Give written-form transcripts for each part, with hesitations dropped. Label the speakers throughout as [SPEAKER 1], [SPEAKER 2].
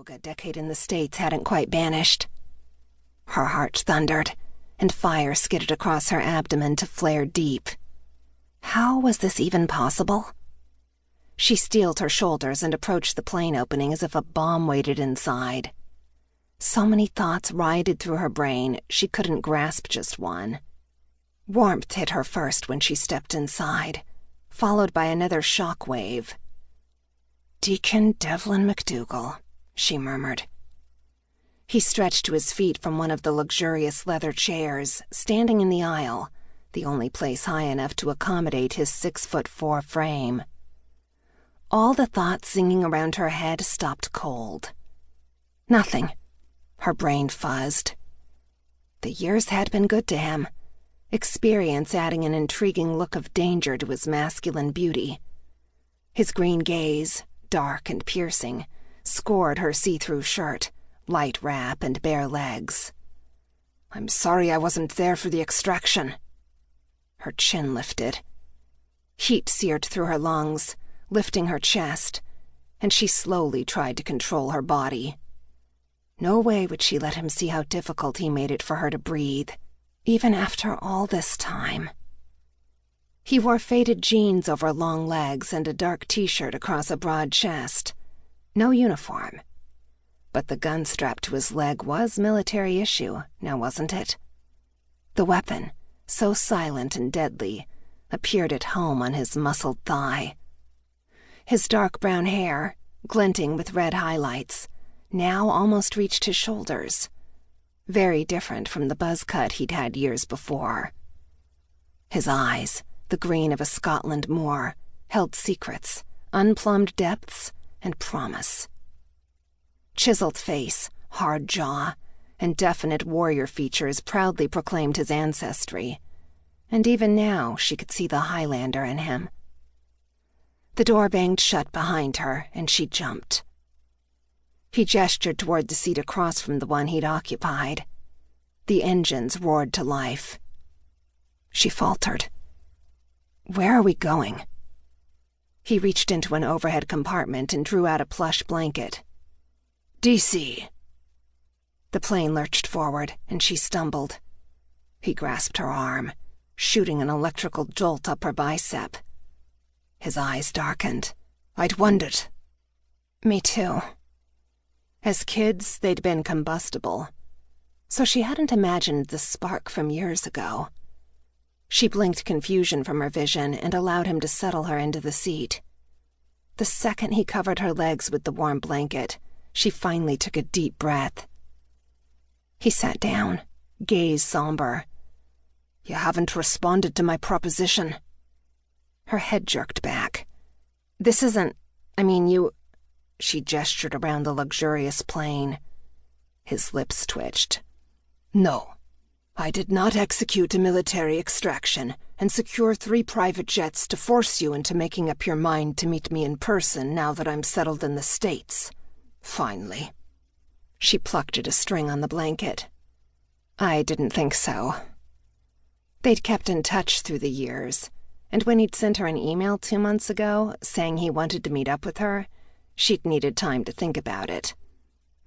[SPEAKER 1] rogue a decade in the States hadn't quite banished. Her heart thundered, and fire skidded across her abdomen to flare deep. How was this even possible? She steeled her shoulders and approached the plane opening as if a bomb waited inside. So many thoughts rioted through her brain, she couldn't grasp just one. Warmth hit her first when she stepped inside, followed by another shock wave. "Deacan Devlin McDougall," she murmured. He stretched to his feet from one of the luxurious leather chairs, standing in the aisle, the only place high enough to accommodate his 6'4" frame. All the thoughts singing around her head stopped cold. Nothing. Her brain fuzzed. The years had been good to him, experience adding an intriguing look of danger to his masculine beauty. His green gaze, dark and piercing, scored her see-through shirt, light wrap, and bare legs. "I'm sorry I wasn't there for the extraction." Her chin lifted. Heat seared through her lungs, lifting her chest, and she slowly tried to control her body. No way would she let him see how difficult he made it for her to breathe, even after all this time. He wore faded jeans over long legs and a dark t-shirt across a broad chest. No uniform. But the gun strapped to his leg was military issue, now wasn't it? The weapon, so silent and deadly, appeared at home on his muscled thigh. His dark brown hair, glinting with red highlights, now almost reached his shoulders. Very different from the buzz cut he'd had years before. His eyes, the green of a Scotland moor, held secrets, unplumbed depths, and promise. Chiseled face, hard jaw, and definite warrior features proudly proclaimed his ancestry, and even now she could see the Highlander in him. The door banged shut behind her, and she jumped. He gestured toward the seat across from the one he'd occupied. The engines roared to life. She faltered. "Where are we going?" He reached into an overhead compartment and drew out a plush blanket. "DC." The plane lurched forward, and she stumbled. He grasped her arm, shooting an electrical jolt up her bicep. His eyes darkened. "I'd wondered." "Me too." As kids, they'd been combustible, so she hadn't imagined the spark from years ago. She blinked confusion from her vision and allowed him to settle her into the seat. The second he covered her legs with the warm blanket, she finally took a deep breath. He sat down, gaze somber. "You haven't responded to my proposition." Her head jerked back. "This isn't... you..." She gestured around the luxurious plane. His lips twitched. "No, I did not execute a military extraction and secure 3 private jets to force you into making up your mind to meet me in person now that I'm settled in the States. Finally." She plucked at a string on the blanket. "I didn't think so." They'd kept in touch through the years, and when he'd sent her an email 2 months ago saying he wanted to meet up with her, she'd needed time to think about it.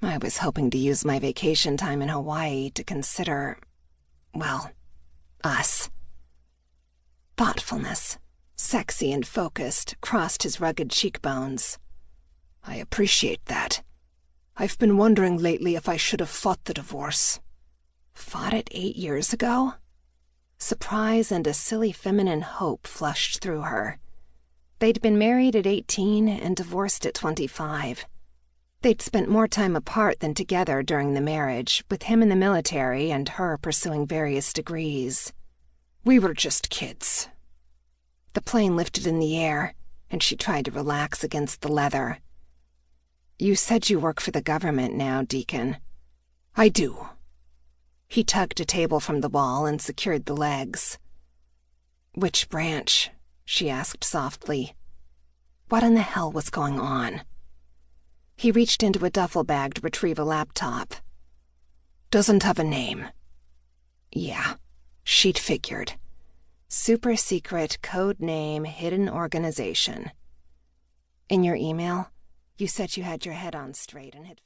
[SPEAKER 1] I was hoping to use my vacation time in Hawaii to consider, well, us. Thoughtfulness, sexy and focused, crossed his rugged cheekbones. "I appreciate that. I've been wondering lately if I should have fought the divorce." Fought it 8 years ago? Surprise and a silly feminine hope flushed through her. They'd been married at 18 and divorced at 25. They'd spent more time apart than together during the marriage, with him in the military and her pursuing various degrees. "We were just kids." The plane lifted in the air, and she tried to relax against the leather. "You said you work for the government now, Deacon." "I do." He tugged a table from the wall and secured the legs. "Which branch?" she asked softly. What in the hell was going on? He reached into a duffel bag to retrieve a laptop. "Doesn't have a name." Yeah, she'd figured. Super secret, code name, hidden organization. In your email, you said you had your head on straight and had...